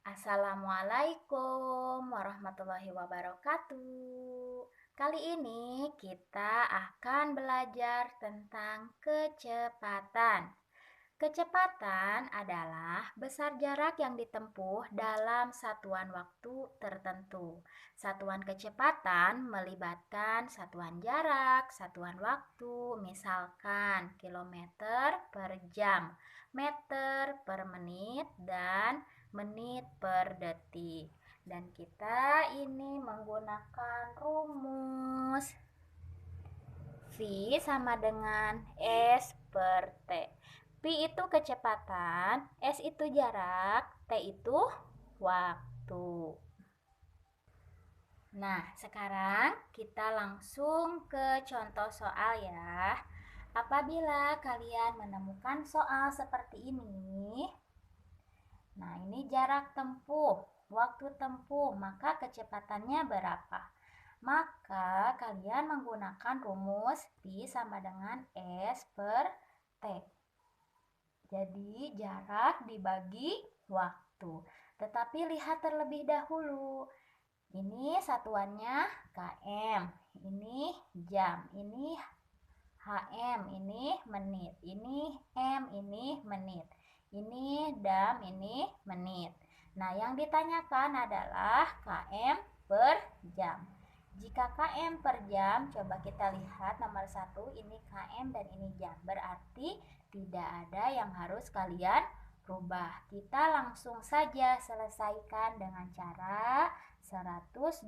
Assalamualaikum warahmatullahi wabarakatuh. Kali ini kita akan belajar tentang kecepatan. Kecepatan adalah besar jarak yang ditempuh dalam satuan waktu tertentu. Satuan kecepatan melibatkan satuan jarak, satuan waktu, misalkan kilometer per jam, meter per menit, dan menit per detik. Dan kita ini menggunakan rumus V sama dengan S per T. P itu kecepatan, S itu jarak, T itu waktu. Nah, sekarang kita langsung ke contoh soal ya. Apabila kalian menemukan soal seperti ini, nah ini jarak tempuh, waktu tempuh, maka kecepatannya berapa? Maka kalian menggunakan rumus P sama dengan S per T. Jadi jarak dibagi waktu. Tetapi lihat terlebih dahulu. Ini satuannya km, ini jam, ini HM, ini menit, ini M, ini menit, ini dam, ini menit. Nah, yang ditanyakan adalah km per jam. Jika km per jam, coba kita lihat nomor 1, ini km dan ini jam. Berarti tidak ada yang harus kalian rubah. Kita langsung saja selesaikan dengan cara 120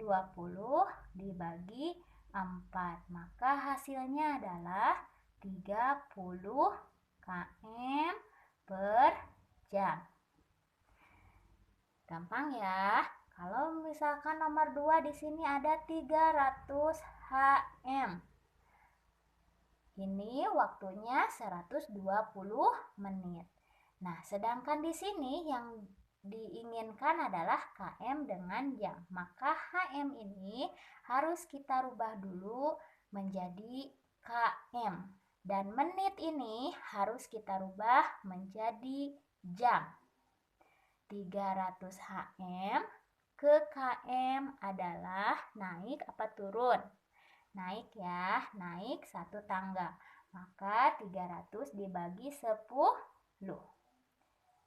dibagi 4. Maka hasilnya adalah 30 km per jam. Gampang ya. Kalau misalkan nomor 2 di sini ada 300 HM. Ini waktunya 120 menit. Nah, sedangkan di sini yang diinginkan adalah km dengan jam. Maka HM ini harus kita rubah dulu menjadi km. Dan menit ini harus kita rubah menjadi jam. 300 HM ke km adalah naik apa turun? Naik ya, naik 1 tangga. Maka 300 dibagi 10.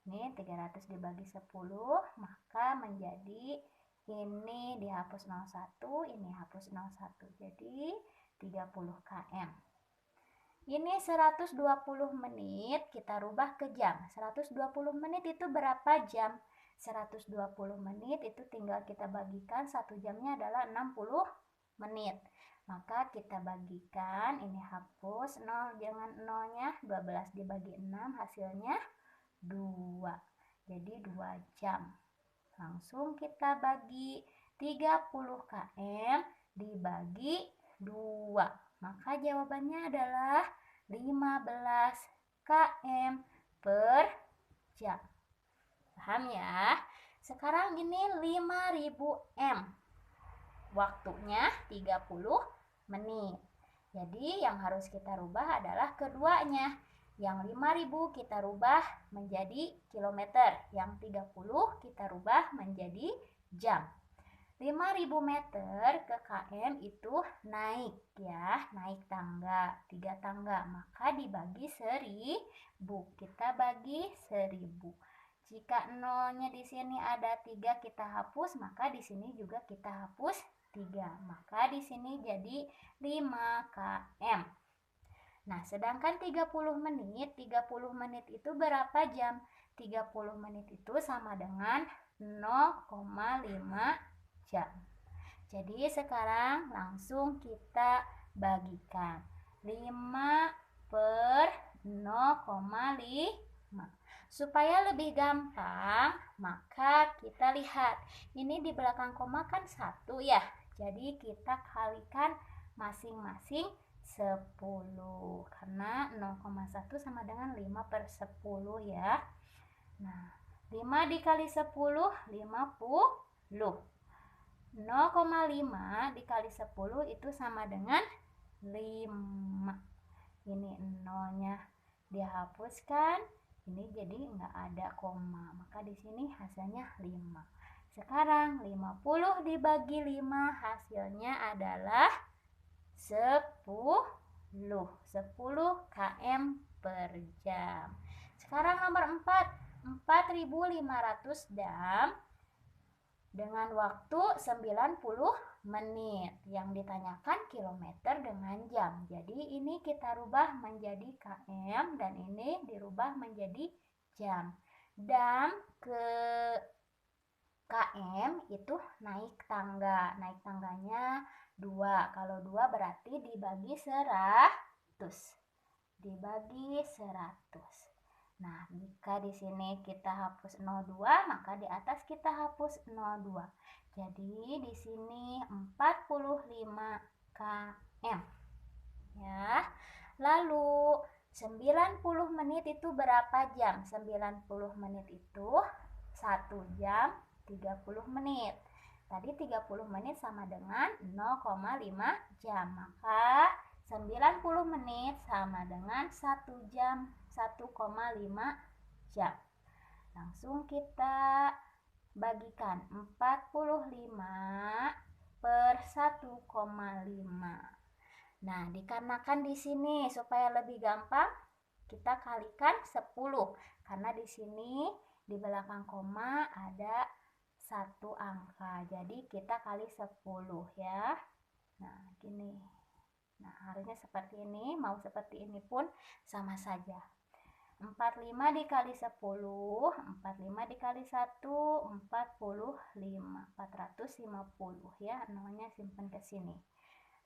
Ini 300 dibagi 10, maka menjadi ini dihapus 01, ini hapus 01. Jadi 30 km. Ini 120 menit, kita rubah ke jam. 120 menit itu berapa jam? 120 menit itu tinggal kita bagikan, 1 jamnya adalah 60 menit. Maka kita bagikan, ini hapus 0, jangan 0-nya, 12 dibagi 6 hasilnya 2. Jadi 2 jam. Langsung kita bagi 30 km dibagi 2. Maka jawabannya adalah 15 km per jam. Paham ya? Sekarang ini 5000 m. Waktunya 30 menit. Jadi yang harus kita rubah adalah keduanya. Yang 5000 kita rubah menjadi kilometer, yang 30 kita rubah menjadi jam. 5000 meter ke km itu naik ya, naik tangga, 3 tangga, maka dibagi 1000. Kita bagi 1000. Jika nolnya di sini ada 3 kita hapus, maka di sini juga kita hapus 3. Maka di sini jadi 5 km. Nah, sedangkan 30 menit itu berapa jam? 30 menit itu sama dengan 0,5 jam. Jadi sekarang langsung kita bagikan. 5 per 0,5. Supaya lebih gampang, maka kita lihat. Ini di belakang koma kan 1 ya. Jadi kita kalikan masing-masing 10 karena 0,1 sama dengan 5 per 10 ya. Nah, 5 dikali 10 50. 0,5 dikali 10 itu sama dengan 5. Ini nolnya dihapuskan, Ini jadi nggak ada koma, maka di sini hasilnya 5. Sekarang 50 dibagi 5 hasilnya adalah 10 km per jam. Sekarang nomor 4, 4.500 jam dengan waktu 90 menit. Yang ditanyakan kilometer dengan jam. Jadi ini kita rubah menjadi km dan ini dirubah menjadi jam. Dan ke km itu naik tangga. Naik tangganya 2. Kalau 2 berarti dibagi 100. Dibagi 100. Nah, jika di sini kita hapus 02, maka di atas kita hapus 02. Jadi di sini 45 km. Ya. Lalu 90 menit itu berapa jam? 90 menit itu 1 jam 30 menit. Tadi 30 menit sama dengan 0,5 jam. Maka 90 menit sama dengan 1 jam 1,5 jam. Langsung kita bagikan 45 per 1,5. Nah, dikarenakan di sini supaya lebih gampang kita kalikan 10 karena di sini di belakang koma ada satu angka. Jadi kita kali 10 ya. Nah, gini. Nah, harusnya seperti ini, mau seperti ini pun sama saja. 45 dikali 10, 45 dikali 1, 45. 450 ya, nolnya simpan ke sini.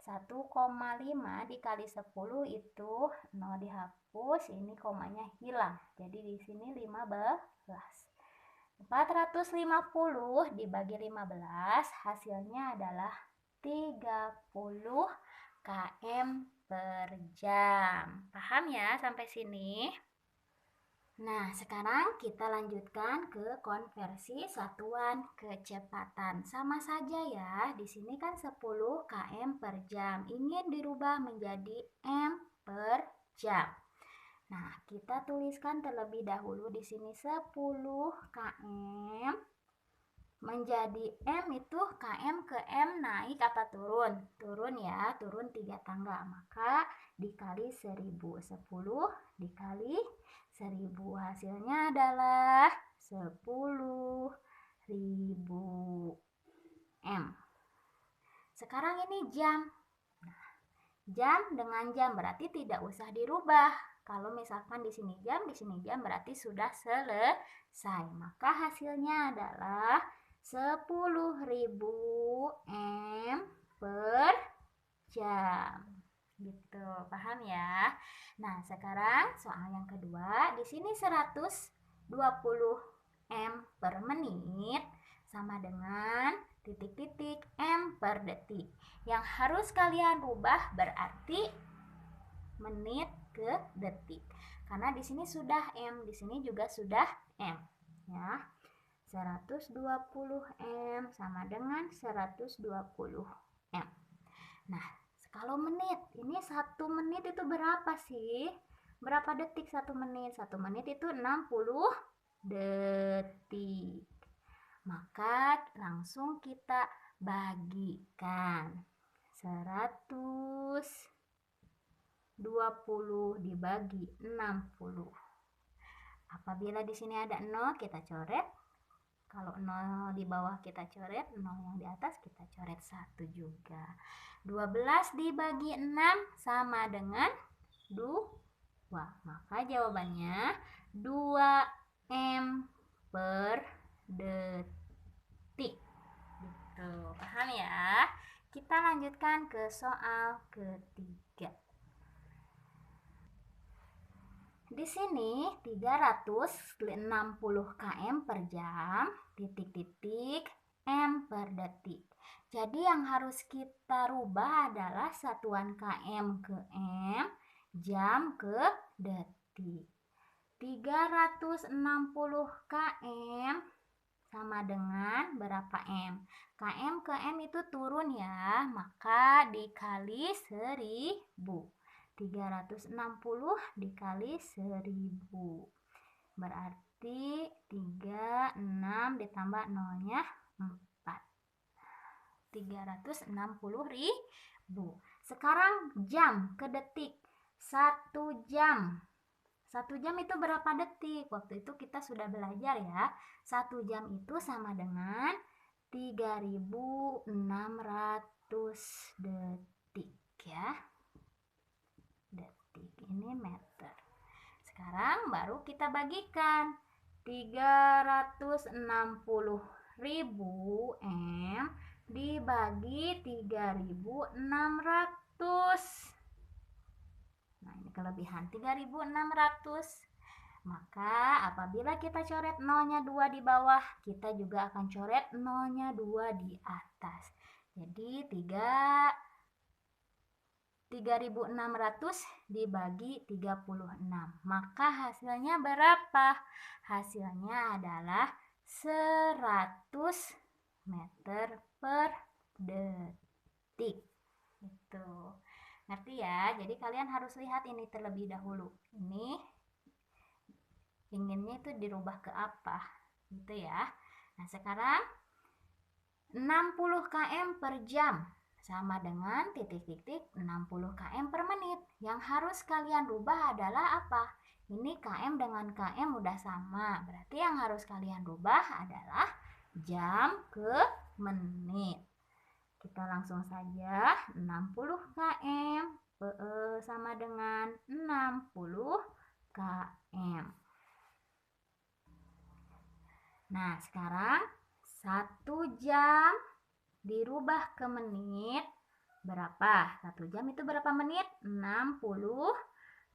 1,5 dikali 10 itu 0 dihapus, ini komanya hilang. Jadi di sini 15. 450 dibagi 15 hasilnya adalah 30 km per jam. Paham ya sampai sini? Nah, sekarang kita lanjutkan ke konversi satuan kecepatan. Sama saja ya, di sini kan 10 km per jam. Ingin dirubah menjadi m per jam. Nah, kita tuliskan terlebih dahulu di sini 10 km menjadi m itu km ke m naik apa turun? Turun ya, turun 3 tangga. Maka dikali 1000. 10 dikali 1000. Hasilnya adalah 10.000 m. Sekarang ini jam. Nah, jam dengan jam berarti tidak usah dirubah. Kalau misalkan di sini jam berarti sudah selesai. Maka hasilnya adalah 10.000 m per jam. Gitu, paham ya? Nah, sekarang soal yang kedua, di sini 120 m per menit sama dengan titik-titik m per detik. Yang harus kalian rubah berarti menit ke detik. Karena di sini sudah m, di sini juga sudah m, ya. 120 m sama dengan 120 m. Nah, kalau menit, ini 1 menit itu berapa sih? Berapa detik 1 menit? 1 menit itu 60 detik. Maka langsung kita bagikan 120 dibagi 60. Apabila di sini ada 0, kita coret. Kalau 0 di bawah kita coret, 0 yang di atas kita coret 1 juga. 12 dibagi 6 sama dengan 2. Maka jawabannya 2 m per detik. Gitu, paham ya? Kita lanjutkan ke soal ketiga. Di sini 360 km per jam, titik-titik m per detik. Jadi yang harus kita rubah adalah satuan km ke m, jam ke detik. 360 km sama dengan berapa m? Km ke m itu turun ya, maka dikali 1000. 360 dikali 1000. Berarti 36 ditambah nolnya 4. 360.000. Sekarang jam ke detik. 1 jam. 1 jam itu berapa detik? Waktu itu kita sudah belajar ya. 1 jam itu sama dengan 3.600 detik ya. Detik ini meter. Sekarang baru kita bagikan. 360.000 M dibagi 3.600. Nah, ini kelebihan 3.600. Maka apabila kita coret nolnya 2 di bawah, kita juga akan coret nolnya 2 di atas. Jadi 3.600 dibagi 36. Maka hasilnya berapa? Hasilnya adalah 100 meter per detik. Itu. Ngerti ya? Jadi kalian harus lihat ini terlebih dahulu. Ini inginnya itu dirubah ke apa? Gitu ya. Nah, sekarang 60 km per jam sama dengan titik-titik 60 km per menit. Yang harus kalian rubah adalah apa? Ini km dengan km udah sama. Berarti yang harus kalian rubah adalah jam ke menit. Kita langsung saja 60 km sama dengan 60 km. Nah, sekarang 1 jam dirubah ke menit berapa? 1 jam itu berapa menit? 60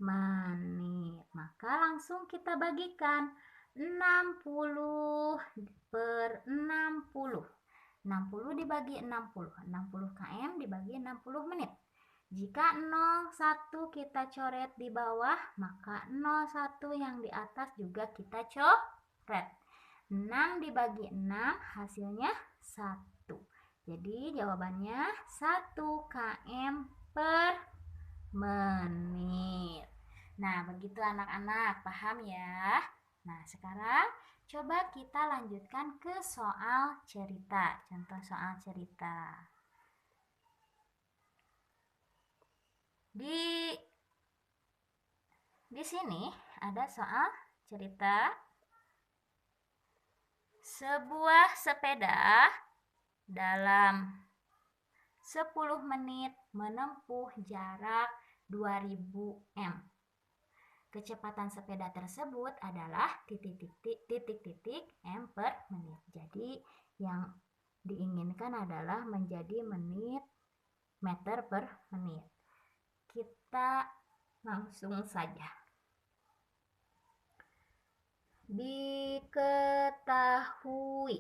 menit. Maka langsung kita bagikan 60 per 60. 60 dibagi 60. 60 km dibagi 60 menit. Jika 01 kita coret di bawah, maka 01 yang di atas juga kita coret. 6 dibagi 6 hasilnya 1. Jadi jawabannya 1 km per menit. Nah, begitu anak-anak, paham ya? Nah, sekarang coba kita lanjutkan ke soal cerita. Contoh soal cerita. Di sini ada soal cerita. Sebuah sepeda dalam 10 menit menempuh jarak 2000 m. Kecepatan sepeda tersebut adalah titik-titik m per menit. Jadi yang diinginkan adalah menjadi meter per menit. Kita langsung saja. Diketahui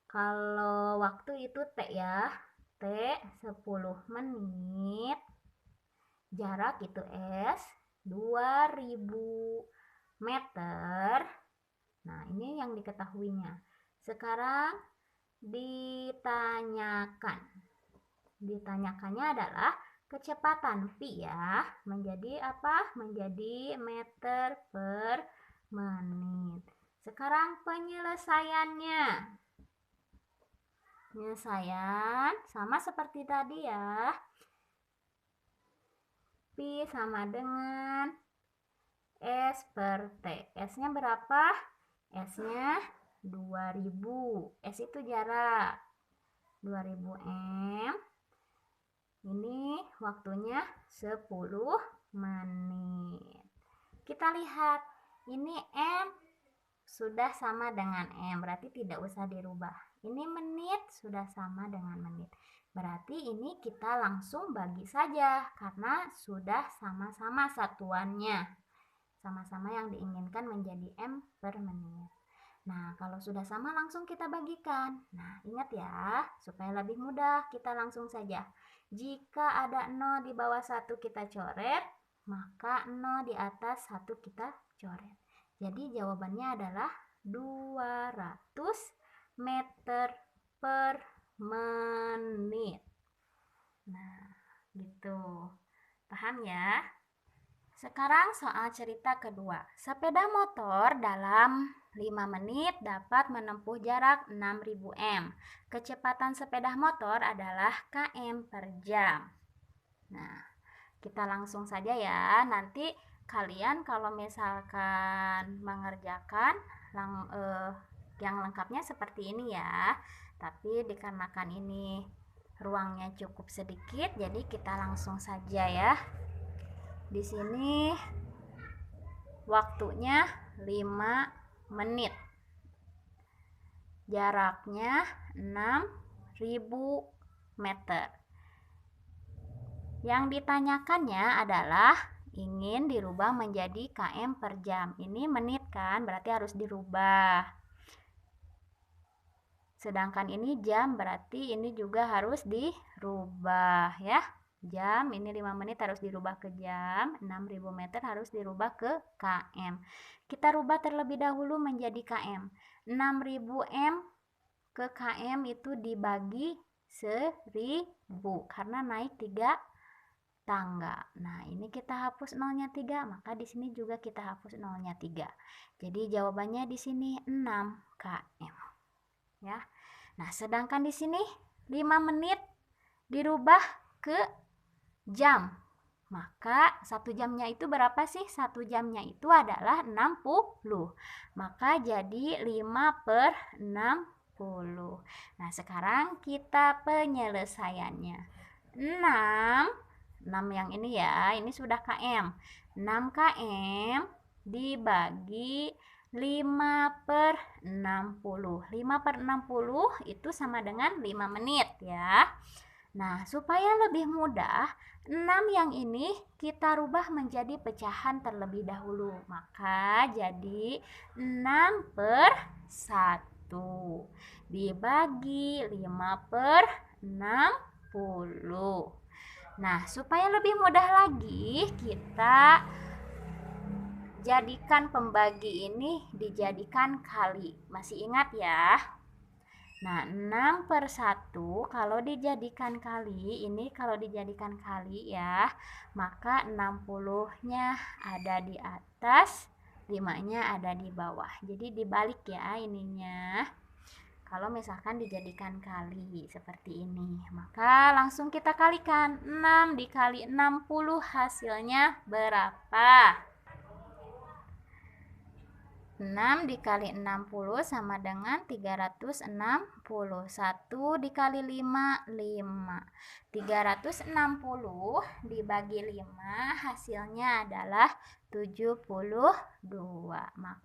kalau waktu itu T ya. T 10 menit. Jarak itu S 2000 meter. Nah, ini yang diketahuinya. Sekarang ditanyakannya adalah kecepatan pi ya. Menjadi apa? Menjadi meter per menit. Sekarang penyelesaian sama seperti tadi ya. Pi sama dengan S per T. S-nya berapa? S-nya 2000. S itu jarak. 2000 M. Ini waktunya 10 menit. Kita lihat. Ini M sudah sama dengan M. Berarti tidak usah dirubah. Ini menit sudah sama dengan menit. Berarti ini kita langsung bagi saja karena sudah sama-sama satuannya. Sama-sama yang diinginkan menjadi M per menit. Nah, kalau sudah sama langsung kita bagikan. Nah, ingat ya, supaya lebih mudah kita langsung saja. Jika ada 0 di bawah 1 kita coret, maka 0 di atas 1 kita coret. Jadi jawabannya adalah 200 meter per menit. Nah, gitu. Paham ya? Sekarang soal cerita kedua. Sepeda motor dalam 5 menit dapat menempuh jarak 6000 m. Kecepatan sepeda motor adalah km per jam. Nah, kita langsung saja ya. Nanti kalian kalau misalkan mengerjakan yang lengkapnya seperti ini ya. Tapi dikarenakan ini ruangnya cukup sedikit, jadi kita langsung saja ya. Di sini waktunya 5 menit. Jaraknya 6000 meter. Yang ditanyakannya adalah ingin dirubah menjadi km per jam. Ini menit kan, berarti harus dirubah. Sedangkan ini jam, berarti ini juga harus dirubah ya. Jam, ini 5 menit harus dirubah ke jam, 6000 meter harus dirubah ke km. Kita rubah terlebih dahulu menjadi km. 6000 m ke km itu dibagi 1000 karena naik 3 tangga. Nah, ini kita hapus nolnya 3, maka di sini juga kita hapus nolnya 3. Jadi jawabannya di sini 6 km. Ya. Nah, sedangkan di sini 5 menit dirubah ke jam. Maka 1 jamnya itu berapa sih? 1 jamnya itu adalah 60. Maka jadi 5/60. Nah, sekarang kita penyelesaiannya. 6 yang ini ya, ini sudah km. 6 km dibagi 5/60. 5/60 itu sama dengan 5 menit ya. Nah, supaya lebih mudah, 6 yang ini kita rubah menjadi pecahan terlebih dahulu. Maka jadi 6/1 dibagi 5/60. Nah, supaya lebih mudah lagi, kita jadikan pembagi ini dijadikan kali. Masih ingat ya? Nah, 6/1 kalau dijadikan kali, ini kalau dijadikan kali ya, maka 60-nya ada di atas, 5-nya ada di bawah. Jadi dibalik ya ininya. Kalau misalkan dijadikan kali seperti ini, maka langsung kita kalikan. 6 dikali 60 hasilnya berapa? 6 dikali 60 sama dengan 360. 1 dikali 5, 5. 360 dibagi 5 hasilnya adalah 72. Maka